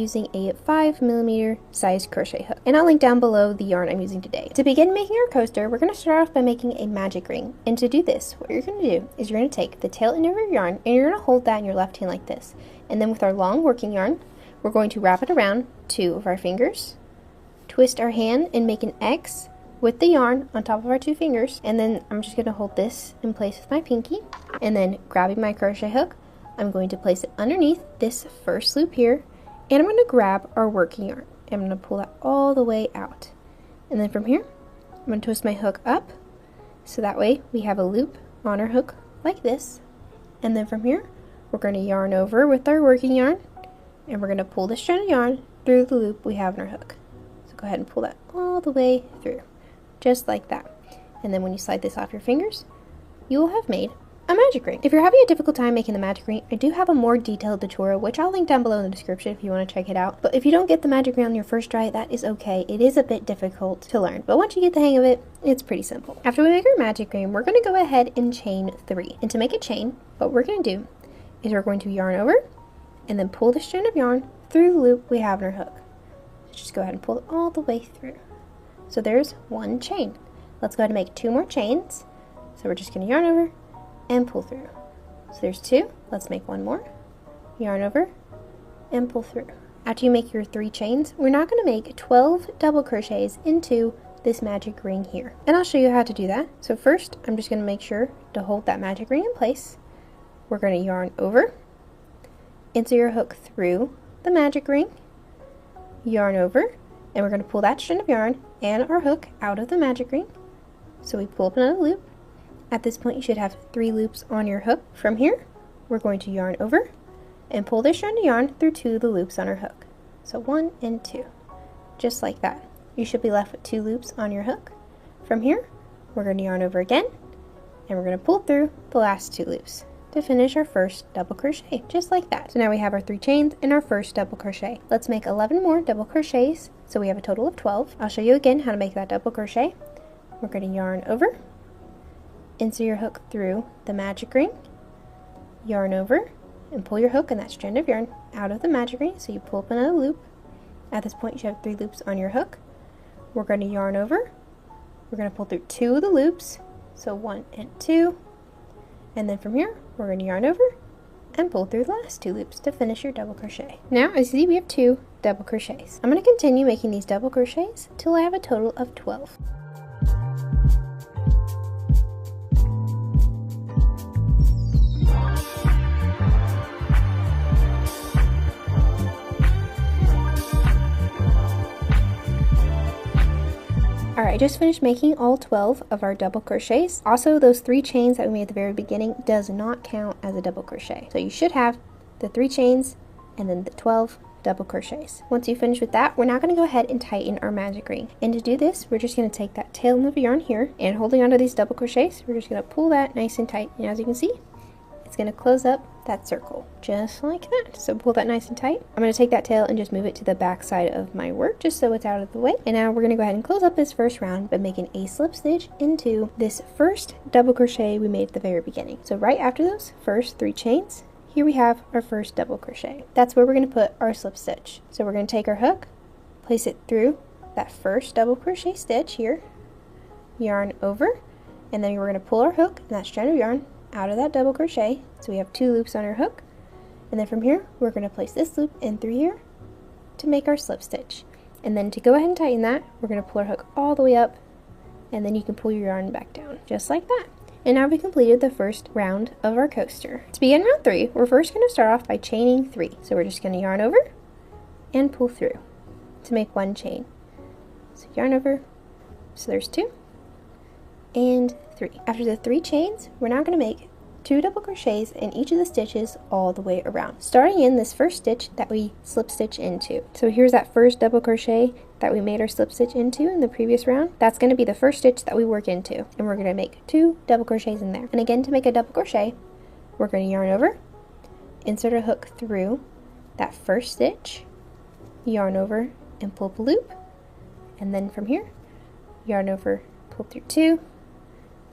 using a 5mm size crochet hook, and I'll link down below the yarn I'm using today. To begin making our coaster, we're going to start off by making a magic ring, and to do this, what you're going to do is you're going to take the tail end of your yarn and you're going to hold that in your left hand like this, and then with our long working yarn, we're going to wrap it around 2 of our fingers, twist our hand and make an X with the yarn on top of our 2 fingers, and then I'm just going to hold this in place with my pinky, and then grabbing my crochet hook, I'm going to place it underneath this first loop here, and I'm going to grab our working yarn. I'm going to pull that all the way out, and then from here I'm going to twist my hook up so that way we have a loop on our hook like this, and then from here we're going to yarn over with our working yarn, and we're going to pull the strand of yarn through the loop we have in our hook. So go ahead and pull that all the way through, just like that. And then when you slide this off your fingers, you will have made a magic ring. If you're having a difficult time making the magic ring, I do have a more detailed tutorial, which I'll link down below in the description if you want to check it out. But if you don't get the magic ring on your first try, that is okay. It is a bit difficult to learn, but once you get the hang of it, it's pretty simple. After we make our magic ring, we're going to go ahead and chain 3. And to make a chain, what we're going to do is we're going to yarn over and then pull the strand of yarn through the loop we have in our hook. Just go ahead and pull it all the way through. So there's 1 chain. Let's go ahead and make 2 more chains. So we're just going to yarn over and pull through. So there's 2. Let's make 1 more. Yarn over and pull through. After you make your 3 chains, we're now going to make 12 double crochets into this magic ring here. And I'll show you how to do that. So first, I'm just going to make sure to hold that magic ring in place. We're going to yarn over, insert your hook through the magic ring, yarn over, and we're going to pull that strand of yarn and our hook out of the magic ring. So we pull up another loop. At this point, you should have 3 loops on your hook. From here, we're going to yarn over and pull this strand of yarn through 2 of the loops on our hook. So 1 and 2, just like that. You should be left with 2 loops on your hook. From here, we're going to yarn over again, and we're going to pull through the last 2 loops to finish our first double crochet, just like that. So now we have our 3 chains and our first double crochet. Let's make 11 more double crochets, so we have a total of 12. I'll show you again how to make that double crochet. We're going to yarn over, insert your hook through the magic ring, yarn over, and pull your hook and that strand of yarn out of the magic ring, so you pull up another loop. At this point, you should have 3 loops on your hook. We're going to yarn over, we're going to pull through 2 of the loops, so 1 and 2, and then from here, we're going to yarn over and pull through the last 2 loops to finish your double crochet. Now, as you see, we have 2 double crochets. I'm going to continue making these double crochets till I have a total of 12. Alright, I just finished making all 12 of our double crochets. Also, those 3 chains that we made at the very beginning does not count as a double crochet. So you should have the 3 chains and then the 12 double crochets. Once you finish with that, we're now going to go ahead and tighten our magic ring. And to do this, we're just going to take that tail end of yarn here, and holding onto these double crochets, we're just going to pull that nice and tight. And as you can see, it's going to close up that circle, just like that. So pull that nice and tight. I'm going to take that tail and just move it to the back side of my work, just so it's out of the way. And now we're going to go ahead and close up this first round by making a slip stitch into this first double crochet we made at the very beginning. So right after those first 3 chains, here we have our first double crochet. That's where we're going to put our slip stitch. So we're going to take our hook, place it through that first double crochet stitch here, yarn over, and then we're going to pull our hook and that strand of yarn out of that double crochet, so we have 2 loops on our hook, and then from here we're going to place this loop in through here to make our slip stitch. And then to go ahead and tighten that, we're going to pull our hook all the way up, and then you can pull your yarn back down, just like that. And now we completed the first round of our coaster. To begin round 3, we're first going to start off by chaining 3. So we're just going to yarn over and pull through to make 1 chain. So yarn over, so there's 2 and 3. After the 3 chains, we're now going to make 2 double crochets in each of the stitches all the way around, starting in this first stitch that we slip stitch into. So here's that first double crochet that we made our slip stitch into in the previous round. That's going to be the first stitch that we work into, and we're going to make 2 double crochets in there. And again, to make a double crochet, we're going to yarn over, insert a hook through that first stitch, yarn over and pull up a loop, and then from here, yarn over, pull through 2,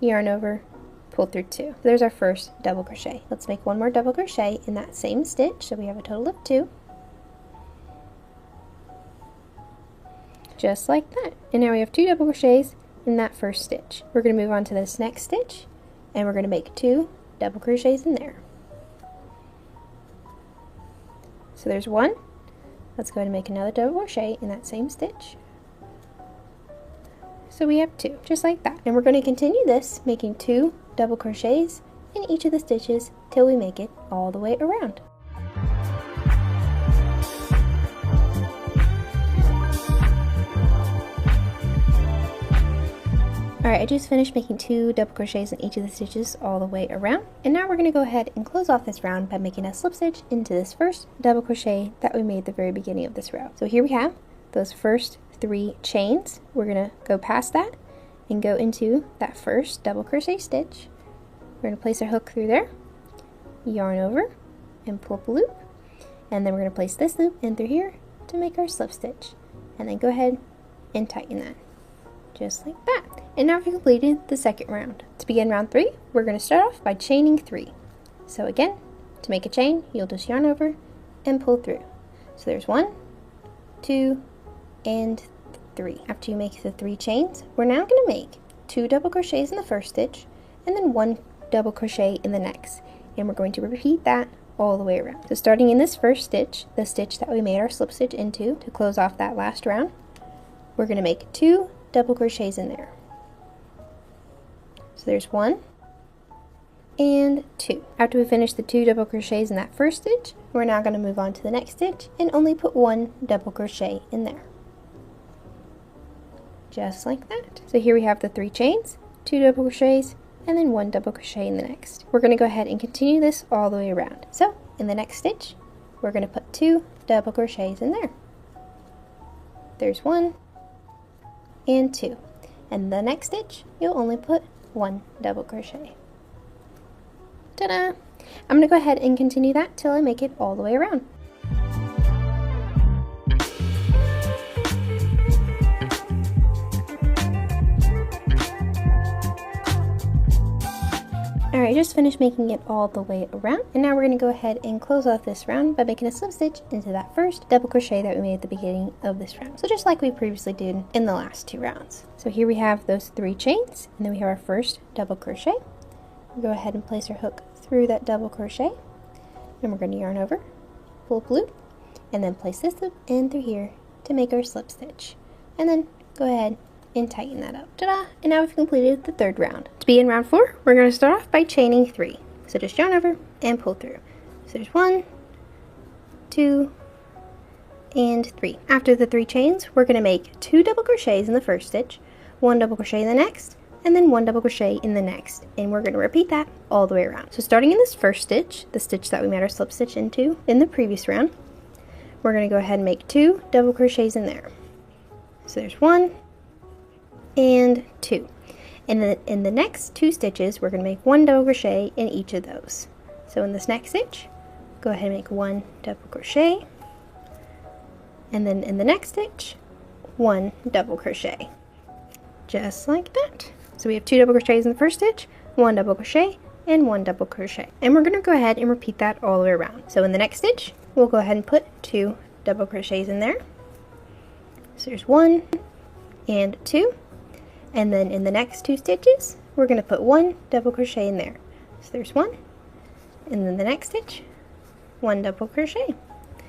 yarn over, pull through 2. There's our first double crochet. Let's make 1 more double crochet in that same stitch, so we have a total of 2. just like that. And now we have 2 double crochets in that first stitch. We're going to move on to this next stitch, and we're going to make 2 double crochets in there. So there's 1. Let's go ahead and make another double crochet in that same stitch. So we have 2, just like that. And we're going to continue this, making 2 double crochets in each of the stitches till we make it all the way around. Alright, I just finished making 2 double crochets in each of the stitches all the way around. And now we're going to go ahead and close off this round by making a slip stitch into this first double crochet that we made at the very beginning of this round. So here we have those first 3 chains. We're going to go past that and go into that first double crochet stitch. We're going to place our hook through there, yarn over, and pull up a loop. And then we're going to place this loop in through here to make our slip stitch. And then go ahead and tighten that. Just like that. And now we've completed the second round. To begin round 3, we're going to start off by chaining 3. So again, to make a chain, you'll just yarn over and pull through. So there's 1, 2, and 3. After you make the 3 chains, we're now going to make 2 double crochets in the first stitch and then 1 double crochet in the next. And we're going to repeat that all the way around. So starting in this first stitch, the stitch that we made our slip stitch into to close off that last round, we're going to make 2 double crochets in there. So there's 1 and 2. After we finish the 2 double crochets in that first stitch, we're now going to move on to the next stitch and only put 1 double crochet in there. Just like that. So here we have the 3 chains, 2 double crochets, and then 1 double crochet in the next. We're going to go ahead and continue this all the way around. So in the next stitch, we're going to put 2 double crochets in there. There's 1 and 2. And the next stitch, you'll only put 1 double crochet. Ta-da! I'm going to go ahead and continue that till I make it all the way around. Alright, I just finished making it all the way around, and now we're going to go ahead and close off this round by making a slip stitch into that first double crochet that we made at the beginning of this round. So just like we previously did in the last 2 rounds. So here we have those 3 chains, and then we have our first double crochet. We'll go ahead and place our hook through that double crochet, and we're going to yarn over, pull up loop, and then place this loop in through here to make our slip stitch. And then go ahead and tighten that up. Ta-da! And now we've completed the 3rd round. To be in round 4, we're going to start off by chaining 3. So just yarn over and pull through. So there's 1, 2, and 3. After the 3 chains, we're going to make 2 double crochets in the first stitch, 1 double crochet in the next, and then 1 double crochet in the next. And we're going to repeat that all the way around. So starting in this first stitch, the stitch that we made our slip stitch into in the previous round, we're going to go ahead and make 2 double crochets in there. So there's 1 and 2. And then in the next 2 stitches, we're going to make 1 double crochet in each of those. So in this next stitch, go ahead and make 1 double crochet, and then in the next stitch, 1 double crochet. Just like that. So we have 2 double crochets in the first stitch, 1 double crochet, and 1 double crochet. And we're going to go ahead and repeat that all the way around. So in the next stitch, we'll go ahead and put 2 double crochets in there. So there's 1 and 2. And then in the next 2 stitches, we're going to put 1 double crochet in there. So there's 1, and then the next stitch, 1 double crochet.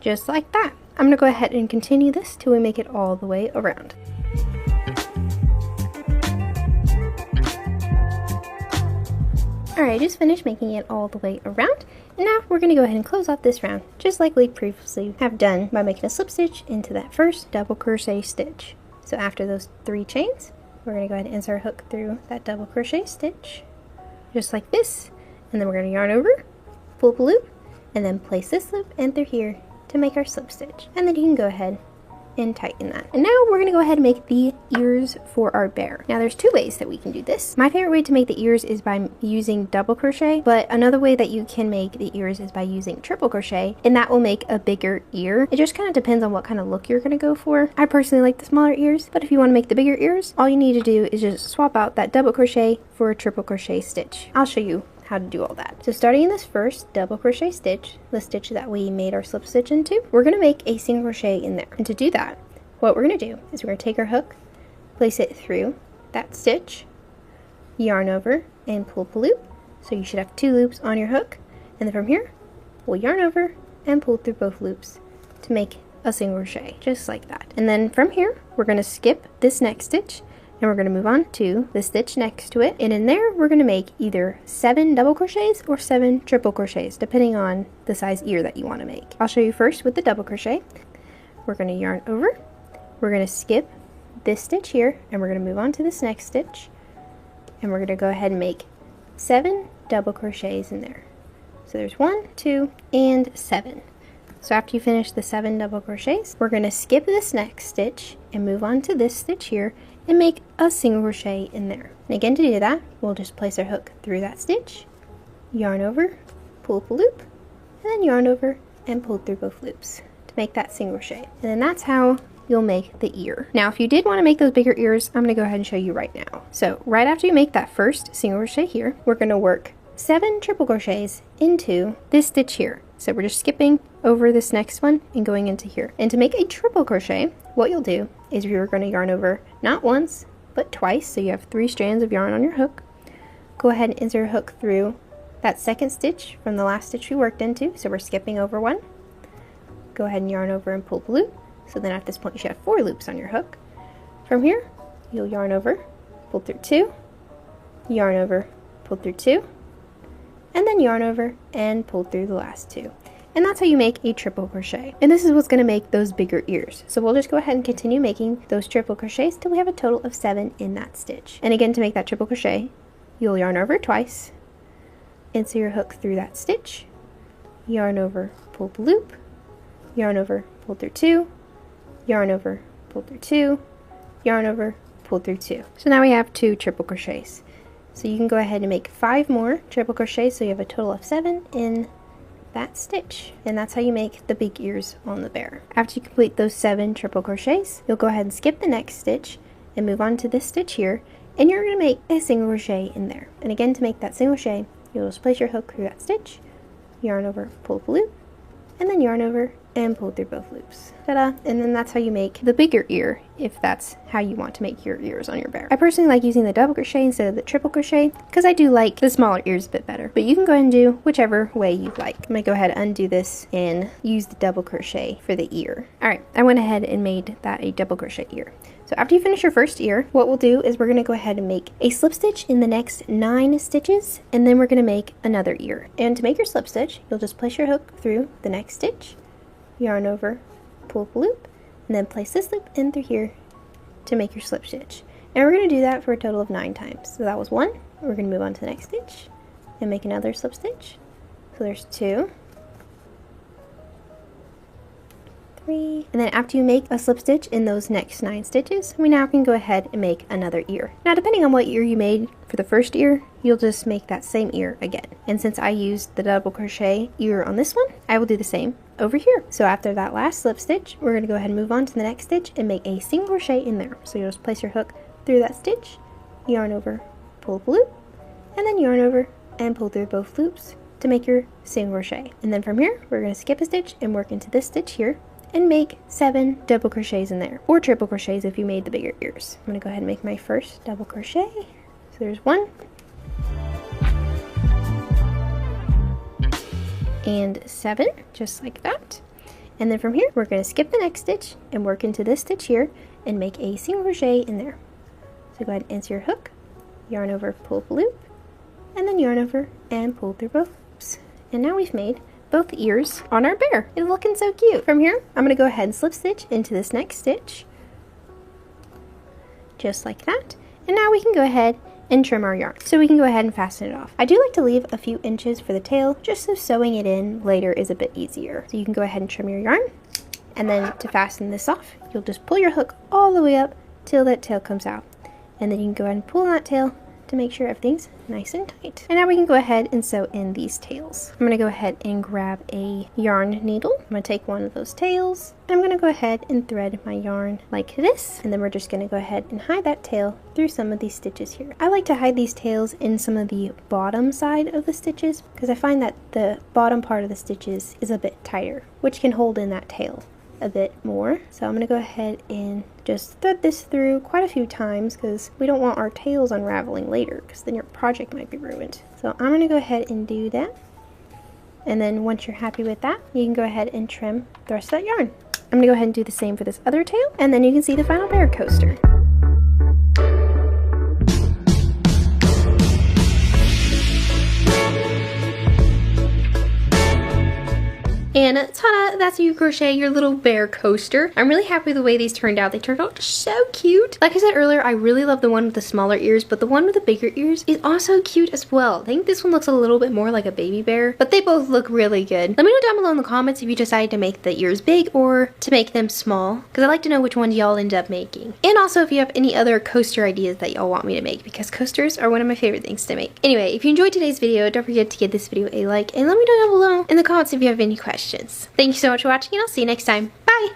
Just like that. I'm going to go ahead and continue this till we make it all the way around. Alright, I just finished making it all the way around, and now we're going to go ahead and close off this round, just like we previously have done by making a slip stitch into that first double crochet stitch. So after those 3 chains, we're going to go ahead and insert our hook through that double crochet stitch, just like this, and then we're going to yarn over, pull up a loop, and then place this loop in through here to make our slip stitch. And then you can go ahead and tighten that. And now we're going to go ahead and make the ears for our bear. Now there's 2 ways that we can do this. My favorite way to make the ears is by using double crochet, but another way that you can make the ears is by using triple crochet, and that will make a bigger ear. It just kind of depends on what kind of look you're going to go for. I personally like the smaller ears, but if you want to make the bigger ears, all you need to do is just swap out that double crochet for a triple crochet stitch. I'll show you how to do all that. So starting in this first double crochet stitch, the stitch that we made our slip stitch into, we're going to make a single crochet in there. And to do that, what we're going to do is we're going to take our hook, place it through that stitch, yarn over, and pull up a loop. So you should have 2 loops on your hook, and then from here, we'll yarn over and pull through both loops to make a single crochet, just like that. And then from here, we're going to skip this next stitch, and we're going to move on to the stitch next to it, and in there we're going to make either 7 double crochets or 7 triple crochets, depending on the size ear that you want to make. I'll show you first with the double crochet. We're going to yarn over, we're going to skip this stitch here, and we're going to move on to this next stitch, and we're going to go ahead and make 7 double crochets in there. So there's 1, 2, and 7. So after you finish the 7 double crochets, we're going to skip this next stitch and move on to this stitch here and make a single crochet in there. And again, to do that, we'll just place our hook through that stitch, yarn over, pull up a loop, and then yarn over and pull through both loops to make that single crochet. And then that's how you'll make the ear. Now, if you did want to make those bigger ears, I'm going to go ahead and show you right now. So right after you make that first single crochet here, we're going to work 7 triple crochets into this stitch here. So we're just skipping over this next one and going into here. And to make a triple crochet, what you'll do is you're going to yarn over not once, but twice. So you have 3 strands of yarn on your hook. Go ahead and insert your hook through that second stitch from the last stitch we worked into. So we're skipping over one. Go ahead and yarn over and pull the loop. So then at this point you should have 4 loops on your hook. From here, you'll yarn over, pull through 2, yarn over, pull through 2, and then yarn over and pull through the last 2. And that's how you make a triple crochet. And this is what's going to make those bigger ears. So we'll just go ahead and continue making those triple crochets till we have a total of 7 in that stitch. And again, to make that triple crochet, you'll yarn over twice, insert your hook through that stitch, yarn over, pull the loop, yarn over, pull through 2, yarn over, pull through 2, yarn over, pull through 2. So now we have 2 triple crochets. So you can go ahead and make 5 more triple crochets, so you have a total of 7 in that stitch. And that's how you make the big ears on the bear. After you complete those 7 triple crochets, you'll go ahead and skip the next stitch and move on to this stitch here, and you're going to make a single crochet in there. And again, to make that single crochet, you'll just place your hook through that stitch, yarn over, pull up a loop, and then yarn over and pull through both loops. Ta-da! And then that's how you make the bigger ear, if that's how you want to make your ears on your bear. I personally like using the double crochet instead of the triple crochet because I do like the smaller ears a bit better. But you can go ahead and do whichever way you like. I'm going to go ahead and undo this and use the double crochet for the ear. Alright, I went ahead and made that a double crochet ear. So after you finish your first ear, what we'll do is we're going to go ahead and make a slip stitch in the next 9 stitches, and then we're going to make another ear. And to make your slip stitch, you'll just place your hook through the next stitch, yarn over, pull up a loop, and then place this loop in through here to make your slip stitch. And we're going to do that for a total of 9 times. So that was 1. We're going to move on to the next stitch and make another slip stitch. So there's 2, 3, and then after you make a slip stitch in those next 9 stitches, we now can go ahead and make another ear. Now, depending on what ear you made for the first ear, you'll just make that same ear again. And since I used the double crochet ear on this one, I will do the same over here. So after that last slip stitch, we're going to go ahead and move on to the next stitch and make a single crochet in there. So you'll just place your hook through that stitch, yarn over, pull up a loop, and then yarn over and pull through both loops to make your single crochet. And then from here, we're going to skip a stitch and work into this stitch here and make 7 double crochets in there, or triple crochets if you made the bigger ears. I'm going to go ahead and make my first double crochet. So there's 1, and 7, just like that. And then from here, we're going to skip the next stitch and work into this stitch here and make a single crochet in there. So go ahead and insert your hook, yarn over, pull up a loop, and then yarn over and pull through both loops. And now we've made both ears on our bear. It's looking so cute. From here, I'm going to go ahead and slip stitch into this next stitch, just like that. And now we can go ahead and trim our yarn. So we can go ahead and fasten it off. I do like to leave a few inches for the tail, just so sewing it in later is a bit easier. So you can go ahead and trim your yarn, and then to fasten this off, you'll just pull your hook all the way up till that tail comes out. And then you can go ahead and pull on that tail to make sure everything's nice and tight. And now we can go ahead and sew in these tails. I'm going to go ahead and grab a yarn needle. I'm going to take one of those tails, and I'm going to go ahead and thread my yarn like this, and then we're just going to go ahead and hide that tail through some of these stitches here. I like to hide these tails in some of the bottom side of the stitches because I find that the bottom part of the stitches is a bit tighter, which can hold in that tail a bit more. So I'm going to go ahead and just thread this through quite a few times because we don't want our tails unraveling later because then your project might be ruined. So I'm going to go ahead and do that. And then once you're happy with that, you can go ahead and trim the rest of that yarn. I'm going to go ahead and do the same for this other tail, and then you can see the final bear coaster. And ta-da, that's how you crochet your little bear coaster. I'm really happy with the way these turned out. They turned out so cute. Like I said earlier, I really love the one with the smaller ears, but the one with the bigger ears is also cute as well. I think this one looks a little bit more like a baby bear, but they both look really good. Let me know down below in the comments if you decided to make the ears big or to make them small, because I'd like to know which ones y'all end up making. And also if you have any other coaster ideas that y'all want me to make, because coasters are one of my favorite things to make. Anyway, if you enjoyed today's video, don't forget to give this video a like, and let me know down below in the comments if you have any questions. Thank you so much for watching, and I'll see you next time. Bye!